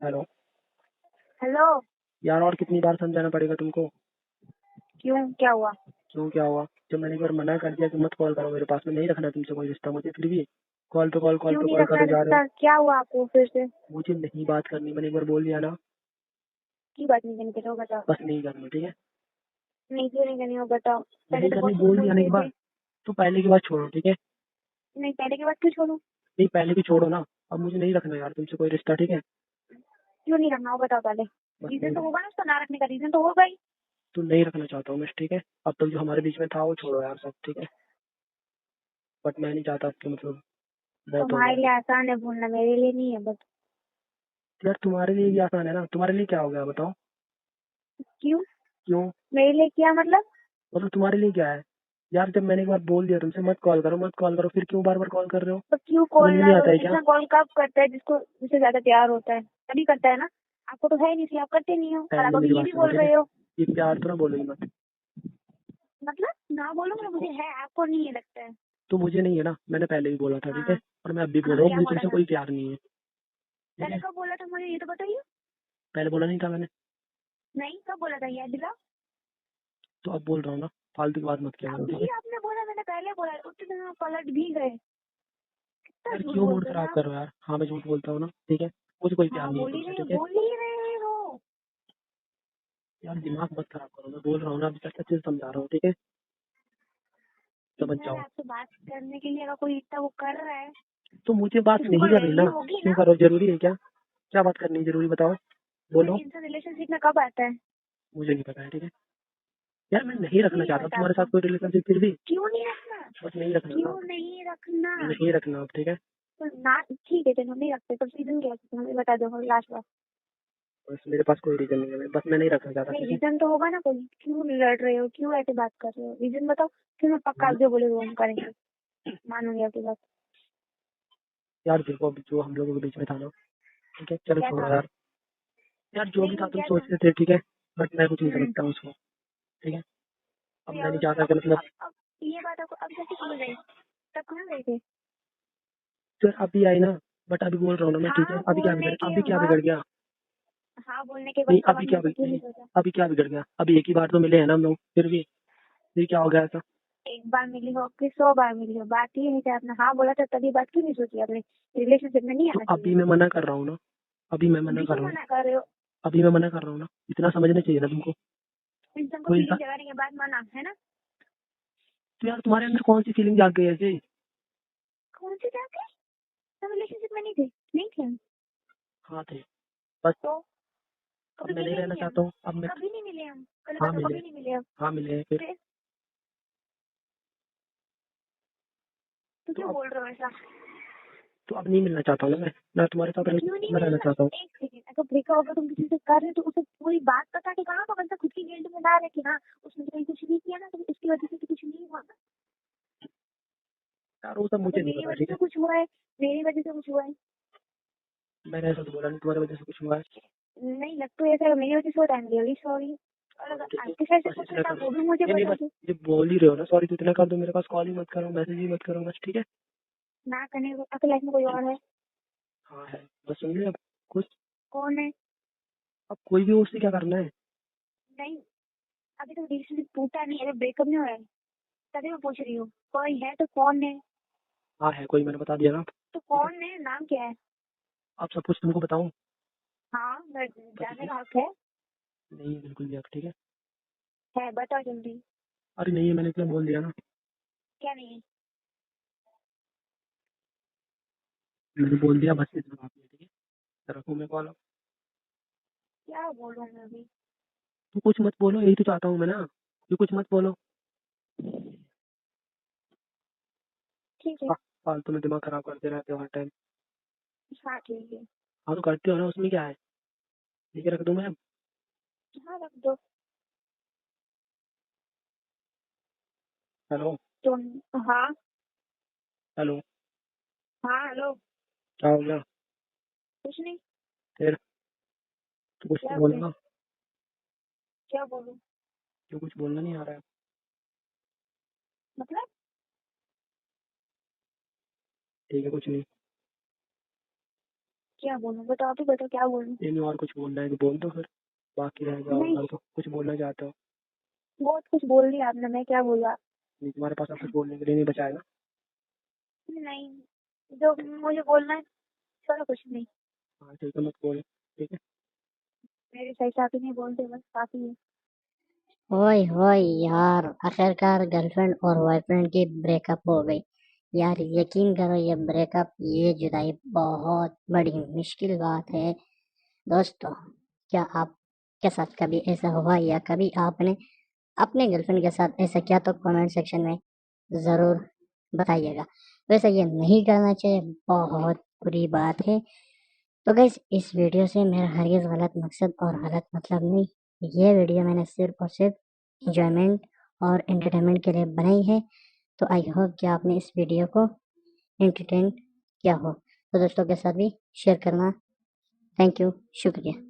Hello. Hello. यार और कितनी बार समझाना पड़ेगा तुमको? क्यों, क्या हुआ? क्यों क्या हुआ? जब मैंने एक बार मना कर दिया कि मत कॉल करो मेरे पास में, नहीं रखना तुमसे कोई रिश्ता, मुझे फिर भी कॉल पे क्यों नहीं कॉल रखना करे जा रहे हो। रिश्ता? क्या हुआ आपको फिर से? मुझे नहीं बात करनी, मैंने एक बार बोल दिया ना। की बात नहीं करनी, बताओ बताओ। बस नहीं करनी, ठीक है? नहीं, क्यों नहीं करनी हो बताओ। पहले नहीं तो करनी, बहुत कुछ बोल दिया ना बोलते एक बार। थे। तो पहले की बात छोड़ो, ठीक है? नहीं, पहले के बाद क्यों छोड़ू? नहीं, पहले की छोड़ो ना। अब मुझे नहीं रखना यार तुमसे कोई रिश्ता, ठीक है? क्यों नहीं रखना हो बताओ पहले। बस रीजन नहीं, तो होगा ना, उसका ना रखने का रीजन तो होगा ही। तो नहीं रखना चाहता हूँ मैं, ठीक है? अब तक जो हमारे बीच में था वो छोड़ो यार सब, ठीक है? बट मैं नहीं चाहता कि मतलब बहुत हो तुम्हारे गया। लिए आसान है भूलना, मेरे लिए नहीं है बस। यार तुम्हारे लिए भी आसान है ना, तुम्हारे लिए क्या हो गया बताओ? क्यों? क्यों? मेरे लिए क्या मतलब? मतलब तुम्हारे लिए क्या है? यार जब मैंने एक बार बोल दिया तुमसे मत कॉल करो मत कॉल करो, फिर क्यों बार बार कॉल कर रहे हो? तो क्यों समझ कॉल में ना नहीं आता करो? है क्या? इंसान कॉल कब करता है? जिससे ज्यादा प्यार होता है तभी करता है ना। आपको तो है नहीं, इसलिए आप करते नहीं हो, और आप पहले मेरी अभी ये बात भी सुनो, बोल ठीक है? रहे हो। ये प्यार तो ना बोलोगी मत। मतलब ना बोलूंगा, मुझे देखो, है, आपको नहीं है लगता है। तो मुझे नहीं है ना, मैंने पहले भी बोला था, ठीक है? हाँ। और मैं अब भी बोल हाँ, रहा हूँ, क्या मुझे बोला तुमसे था? कोई प्यार नहीं है, ठीक पहले है? कब बोला था मुझे, ये तो बताइए। पहले बोला नहीं था मैंने? नहीं, कब बोला था याद दिलाओ। तो अब बोल रहा हूँ ना, फालतू की बात मत किया करो, ठीक अभी है? आपने बोला, मैंने पहले बोला, उतने दिन में पलट भी गए। कितना यार झूठ क्यों मूड बोलते हो खराब ना आप। कर रहे हो यार? हाँ मैं झूठ बोलता हूँ ना, ठीक है? मुझे कोई प्यार हाँ, नहीं है तुमसे, ठीक है? बोल ही रहे हो। यार दिमाग मत खराब करो, मैं बोल रहा हूँ ना, अभी तक अच्छे से समझा रहा हूँ, ठीक है? समझ इतना जाओ। आपसे बात करने के लिए अगर कोई इतना वो कर रहा है तो मुझे बात तो उसकी नहीं कोई करनी ना। वैल्यू होगी क्यों ना। करो, जरूरी है क्या? क्या बात करनी है जरूरी, बताओ। तो बोलो। इंसान रिलेशनशिप में कब आता है? मुझे नहीं पता है, ठीक है? यार मैं नहीं क्यों रखना नहीं चाहता पता तुम्हारे साथ आपको? कोई रिलेशनशिप फिर भी। क्यों नहीं रखना? बस नहीं रखना ना। क्यों नहीं रखना? नहीं रखना अब, ठीक है? तो ना, ठीक है चलो नहीं रखते, तो रीजन क्या है हमें बता दो लास्ट बार। बस मेरे पास कोई रीजन नहीं है, बस मैं नहीं रखना चाहता, नहीं, ठीक है? रीजन तो होगा ना कोई, क्यों लड़ रहे हो, क्यों ऐसे बात कर रहे हो, रीजन बताओ। फिर मैं पक्का आप जो बोले वो हम करेंगे, मानूंगी आपकी बात। यार देखो, अभी जो हम लोगों के बीच में था ना, ठीक है, चलो क्या छोड़ो था? यार। यार जो भी था नहीं, तुम क्या था? सोचते थे, ठीक है? बट मैं कुछ नहीं हम्म। समझता हूँ उसको, ठीक है? अब तो मैं नहीं यार, चाहता कि मतलब। अब ये बात आपको अब कैसे समझ आई? तब कहाँ गए थे? तो अभी आई ना। बट अभी बोल रहा हूँ ना मैं, ठीक है? हाँ, बोलने के अभी क्या बिगड़ वक्त। गया? हाँ, बोलने के नहीं वक्त तब अभी आपने क्या ऐसा क्यों नहीं नहीं, सोचा? अभी क्या बिगड़ गया? अभी एक ही बार तो मिले हैं ना हम लोग, फिर क्या हो गया ऐसा? एक बार मिली हो कि 100 बार मिली हो, बात ये है कि आपने हाँ बोला था, तभी बात क्यों नहीं सोची आपने? रिलेशनशिप में नहीं तो आना चाहिए। अभी मैं मना कर रहा हूँ ना। अभी मैं मना अभी कर क्यों रहा हूँ। मना कर रहे हो? अभी मैं मना कर रहा हूँ ना, इतना समझना चाहिए ना तुमको। इंसान को कोई फीलिंग इंसान। जगाने के बाद मना है ना। तो यार तुम्हारे अंदर कौन सी फीलिंग जाग गई ऐसे? कौन सी जाके? हम रिलेशनशिप में नहीं थे, नहीं थे हम। हाँ थे। बस। तो अब कभी मैं नहीं मिले रहना नहीं हम। चाहता हूँ अब मैं। कभी नहीं मिले हम, पहले हाँ बताओ, मिले। कभी नहीं मिले हम। हाँ मिले हैं फिर। फिर तो तो क्यों अब बोल रहे हो ऐसा? तो अब नहीं मिलना चाहता हूँ ना मैं तुम्हारे साथ क्यों नहीं मैं रहना मिलना? चाहता हूँ। एक सेकंड, अगर ब्रेकअप होगा तुम किसी से कर रहे हो तो उसे पूरी बात बता के कहाँ, तो बंदा खुद की गिल्ट में ना रहे कि हाँ उसने तो कहीं कुछ नहीं किया ना, तो इसकी वजह से तो कुछ नहीं हुआ ना। यार वो सब अगर मुझे नहीं मेरी पता, वजह ठीक से है? कुछ हुआ है, मेरी वजह से कुछ हुआ है। मैंने ऐसा तो बोला नहीं तुम्हारी वजह से कुछ हुआ है। नहीं, लग तो ऐसा है, मेरी वजह से होता है, रियली सॉरी। और हाँ अगर ठीक है। आपके साइड से बस कुछ इतना होता है कर वो दो। भी मुझे ये नहीं, बता बस दो। ये बोल ही रहे हो ना सॉरी, तो इतना कर दो, मेरे पास कॉल ही मत करो, मैसेज ही मत करो, बस, ठीक है? ना करने को आपकी लाइफ में कोई और है? हाँ है। बस सुन ले अब कुछ। कौन है? अब कोई भी हो, उससे क्या करना है? नहीं, अभी तो रिलेशनशिप टूटा नहीं, अभी ब्रेकअप नहीं हो रहा है, तभी मैं पूछ रही हूँ कोई है तो कौन है? हाँ है कोई, मैंने बता दिया ना, तो ठीक है? कौन है, नाम क्या है? अब सब कुछ तुमको बताऊं? हाँ, बस जानने का हक है। नहीं है बिल्कुल भी अब, ठीक है? है, बताओ जल्दी। अरे नहीं है, मैंने इतना बोल दिया ना। क्या नहीं है? मैंने बोल दिया, बस इतना बात है, ठीक है? रखो मैं कॉल अब। क्या बोलूँ मैं अभी? तू कुछ मत बोलो, यही तो चाहता हूँ मैं ना। तू कुछ मत बोलो। ठीक है। हाँ, फालतू में दिमाग खराब करते रहते हो हर टाइम। हाँ, ठीक है। हाँ तो करते हो ना, उसमें क्या है? ठीक है, रख दूँ मैं अब? हाँ, रख दो। हेलो। तो हाँ। हेलो। हाँ, हेलो। क्या हो गया? कुछ नहीं। फिर तो कुछ तो क्या बोलो बोले? ना। क्या बोलूँ? क्यों कुछ बोलना नहीं आ रहा है? मतलब? ठीक है, कुछ नहीं। क्या बोलूं, बताओ, आप ही बताओ क्या बोलूं। नहीं और कुछ बोलना है तो बोल दो फिर, बाकी रहेगा नहीं, और तो कुछ बोलना चाहते हो? बहुत कुछ बोल दिया आपने, मैं क्या बोला। नहीं तुम्हारे पास अब कुछ बोलने के लिए नहीं बचा है ना? नहीं, जो मुझे बोलना है, चलो कुछ नहीं, हाँ ठीक है मत बोलो, ठीक है। मेरे सही से आप ही नहीं बोलते, बस काफी है। ओए होए यार, आखिरकार गर्लफ्रेंड और बॉयफ्रेंड की ब्रेकअप हो गई। यार यकीन करो, ये ब्रेकअप, ये जुदाई बहुत बड़ी मुश्किल बात है। दोस्तों, क्या आपके साथ कभी ऐसा हुआ या कभी आपने अपने गर्लफ्रेंड के साथ ऐसा किया तो कमेंट सेक्शन में ज़रूर बताइएगा। वैसे ये नहीं करना चाहिए, बहुत बुरी बात है। तो गाइस, इस वीडियो से मेरा हरगिज़ गलत मकसद और गलत मतलब नहीं, ये वीडियो मैंने सिर्फ और सिर्फ इंजॉयमेंट और एंटरटेनमेंट के लिए बनाई है। तो आई होप कि आपने इस वीडियो को एंटरटेन किया हो। तो दोस्तों के साथ भी शेयर करना। थैंक यू, शुक्रिया।